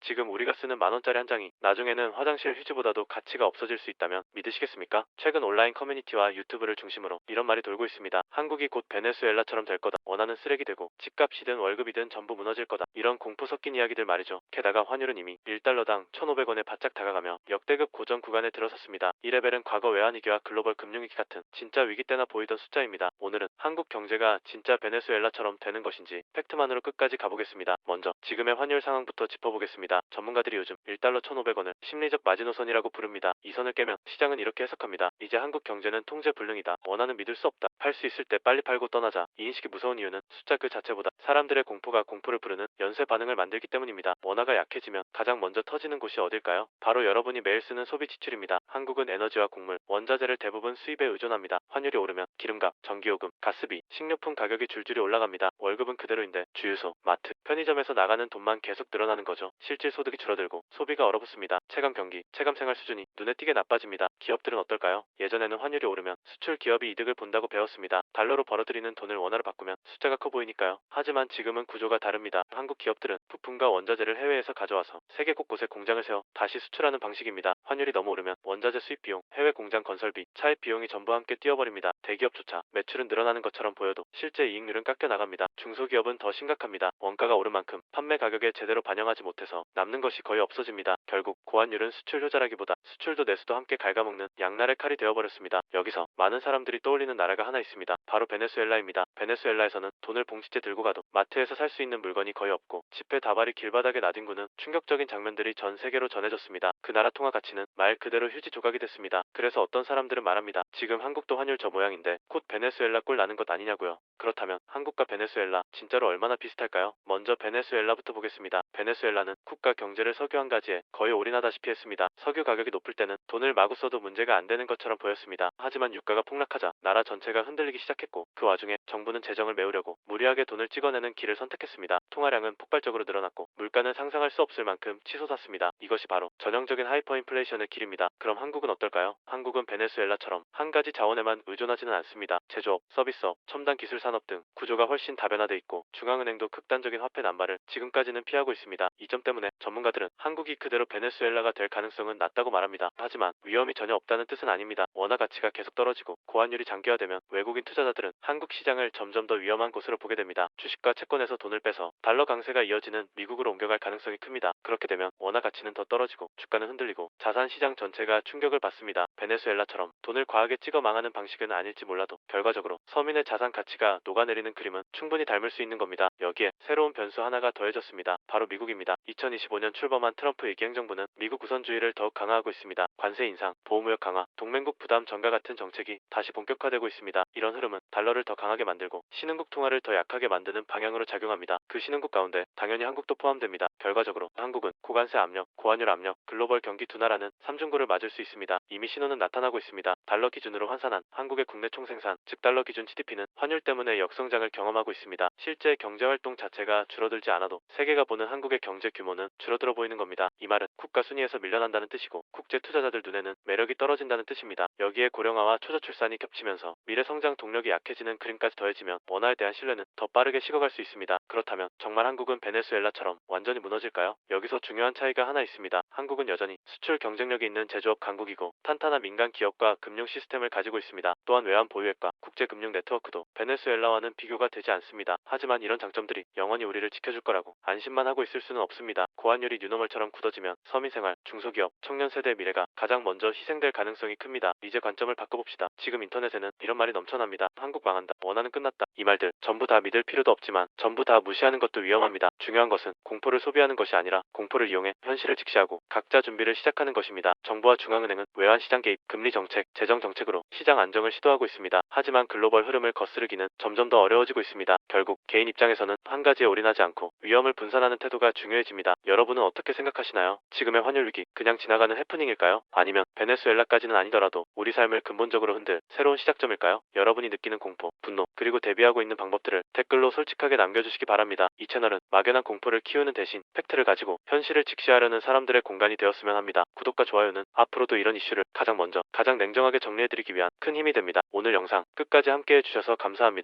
지금 우리가 쓰는 만 원짜리 한 장이 나중에는 화장실 휴지보다도 가치가 없어질 수 있다면 믿으시겠습니까? 최근 온라인 커뮤니티와 유튜브를 중심으로 이런 말이 돌고 있습니다. 한국이 곧 베네수엘라처럼 될 거다. 원하는 쓰레기 되고 집값이든 월급이든 전부 무너질 거다. 이런 공포 섞인 이야기들 말이죠. 게다가 환율은 이미 1달러당 1,500원에 바짝 다가가며 역대급 고전 구간에 들어섰습니다. 이 레벨은 과거 외환위기와 글로벌 금융위기 같은 진짜 위기 때나 보이던 숫자입니다. 오늘은 한국 경제가 진짜 베네수엘라처럼 되는 것인지 팩트만으로 끝까지 가보겠습니다. 먼저 지금의 환율 상황부터 짚어보겠습니다. 전문가들이 요즘 1달러 1,500원을 심리적 마지노선이라고 부릅니다. 이 선을 깨면 시장은 이렇게 해석합니다. 이제 한국 경제는 통제 불능이다. 원화는 믿을 수 없다. 팔 수 있을 때 빨리 팔고 떠나자. 이 인식이 무서운 이유는 숫자 그 자체보다 사람들의 공포가 공포를 부르는 연쇄 반응을 만들기 때문입니다. 원화가 약해지면 가장 먼저 터지는 곳이 어딜까요? 바로 여러분이 매일 쓰는 소비 지출입니다. 한국은 에너지와 곡물, 원자재를 대부분 수입에 의존합니다. 환율이 오르면 기름값, 전기요금, 가스비, 식료품 가격이 줄줄이 올라갑니다. 월급은 그대로인데 주유소, 마트, 편의점에서 나가는 돈만 계속 늘어나는 거죠. 실질 소득이 줄어들고 소비가 얼어붙습니다. 체감 경기, 체감 생활 수준이 눈에 띄게 나빠집니다. 기업들은 어떨까요? 예전에는 환율이 오르면 수출 기업이 이득을 본다고 배웠습니다. 달러로 벌어들이는 돈을 원화로 바꾸면 숫자가 커 보이니까요. 하지만 지금은 구조가 다릅니다. 한국 기업들은 부품과 원자재를 해외에서 가져와서 세계 곳곳에 공장을 세워 다시 수출하는 방식입니다. 환율이 너무 오르면 원자재 수입 비용, 해외 공장 건설비, 차입 비용이 전부 함께 뛰어버립니다. 대기업조차 매출은 늘어나는 것처럼 보여도 실제 이익률은 깎여 나갑니다. 중소기업은 더 심각합니다. 원가가 오른 만큼 판매 가격에 제대로 반영하지 못해서 남는 것이 거의 없어집니다. 결국 고환율은 수출 효자라기보다 수출도 내수도 함께 갉아먹는 양날의 칼이 되어버렸습니다. 여기서 많은 사람들이 떠올리는 나라가 하나 있습니다. 바로 베네수엘라입니다. 베네수엘라에서는 돈을 봉지째 들고 가도 마트에서 살 수 있는 물건이 거의 없고 지폐 다발이 길바닥에 나뒹구는 충격적인 장면들이 전 세계로 전해졌습니다. 그 나라 통화 가치는 말 그대로 휴지 조각이 됐습니다. 그래서 어떤 사람들은 말합니다. 지금 한국도 환율 저 모양인데 곧 베네수엘라 꼴 나는 것 아니냐고요. 그렇다면 한국과 베네수엘라 진짜로 얼마나 비슷할까요? 먼저 베네수엘라부터 보겠습니다. 베네수엘라는 국가 경제를 석유 한 가지에 거의 올인하다시피 했습니다. 석유 가격이 높을 때는 돈을 마구 써도 문제가 안 되는 것처럼 보였습니다. 하지만 유가가 폭락하자 나라 전체가 흔들리기 시작했고 그 와중에 정부는 재정을 메우려고 무리하게 돈을 찍어내는 길을 선택했습니다. 통화량은 폭발적으로 늘어났고 물가는 상상할 수 없을 만큼 치솟았습니다. 이것이 바로 전형적인 하이퍼 인플레이션의 길입니다. 그럼 한국은 어떨까요? 한국은 베네수엘라처럼 한 가지 자원에만 의존하지는 않습니다. 제조업, 서비스업, 첨단 기술 산업 등 구조가 훨씬 다변화돼 있고 중앙은행도 극단적인 화폐 난발을 지금까지는 피하고 있습니다. 이 점 때문에 전문가들은 한국이 그대로 베네수엘라가 될 가능성은 낮다고 말합니다. 하지만 위험이 전혀 없다는 뜻은 아닙니다. 원화 가치가 계속 떨어지고 고환율이 장기화되면 외국인 투자자들은 한국 시장을 점점 더 위험한 곳으로 보게 됩니다. 주식과 채권에서 돈을 빼서 달러 강세가 이어지는 미국으로 옮겨갈 가능성이 큽니다. 그렇게 되면 원화 가치는 더 떨어지고 주가는 흔들리고 자산 시장 전체가 충격을 받습니다. 베네수엘라처럼 돈을 과하게 찍어 망하는 방식은 아닐지 몰라도 결과적으로 서민의 자산 가치가 녹아내리는 그림은 충분히 닮을 수 있는 겁니다. 여기에 새로운 변수 하나가 더해졌습니다. 바로 미국입니다. 2025년 출범한 트럼프 일기 행정부는 미국 우선주의를 더욱 강화하고 있습니다. 관세 인상, 보호무역 강화, 동맹국 부담 전가 같은 정책이 다시 본격화되고 있습니다. 이런 흐름은 달러를 더 강하게 만들고 신흥국 통화를 더 약하게 만드는 방향으로 작용합니다. 그 신흥국 가운데 당연히 한국도 포함됩니다. 결과적으로 한국은 고관세 압력, 고환율 압력, 글로벌 경기 둔화라는 삼중고를 맞을 수 있습니다. 이미 신호는 나타나고 있습니다. 달러 기준으로 환산한 한국의 국내 총생산, 즉 달러 기준 GDP는 환율 때문에 역성장을 경험하고 있습니다. 실제 경제활동 자체가 줄어들지 않아도 세계가 보는 한국의 경제 규모는 줄어들어 보이는 겁니다. 이 말은 국가 순위에서 밀려난다는 뜻이고 국제 투자자들 눈에는 매력이 떨어진다는 뜻입니다. 여기에 고령화와 초저출산이 겹치면서 미래 성장 동력이 약해지는 그림까지 더해지면 원화에 대한 신뢰는 더 빠르게 식어갈 수 있습니다. 그렇다면 정말 한국은 베네수엘라처럼 완전히 무너질까요? 여기서 중요한 차이가 하나 있습니다. 한국은 여전히 수출 경쟁력이 있는 제조업 강국이고 탄탄한 민간 기업과 금융 시스템을 가지고 있습니다. 또한 외환 보유액과 국제 금융 네트워크도 베네수엘라와는 비교가 되지 않습니다. 하지만 이런 장점들이 영원히 우리를 지켜줄 거라고 안심만 하고 있을 수는 없습니다. 고환율이 뉴노멀처럼 굳어지면 서민생활, 중소기업, 청년 세대의 미래가 가장 먼저 희생될 가능성이 큽니다. 이제 관점을 바꿔봅시다. 지금 인터넷에는 이런 말이 넘쳐납니다. 한국 망한다. 원화는 끝났다. 이 말들 전부 다 믿을 필요도 없지만 전부 다 무시하는 것도 위험합니다. 중요한 것은 공포를 소비하는 것이 아니라 공포를 이용해 현실을 직시하고 각자 준비를 시작하는 것입니다. 정부와 중앙은행은 외환시장 개입, 금리 정책, 재정 정책으로 시장 안정을 시도하고 있습니다. 하지만 글로벌 흐름을 거스르기는 점점 더 어려워지고 있습니다. 결국 개인 입장에서는 한 가지에 올인하지 않고 위험을 분산하는 태도가 중요해집니다. 여러분은 어떻게 생각하시나요? 지금의 환율 위기 그냥 지나가는 해프닝일까요? 아니면 베네수엘라까지는 아니더라도 우리 삶을 근본적으로 흔들 새로운 시작점일까요? 여러분이 느끼는 공포, 분노, 그리고 대비하고 있는 방법들을 댓글로 솔직하게 남겨주시기 바랍니다. 이 채널은 막연한 공포를 키우는 대신 팩트를 가지고 현실을 직시하려는 사람들의 공간이 되었으면 합니다. 구독과 좋아요는 앞으로도 이런 이슈를 가장 먼저, 가장 냉정하게 정리해드리기 위한 큰 힘이 됩니다. 오늘 영상 끝까지 함께해 주셔서 감사합니다.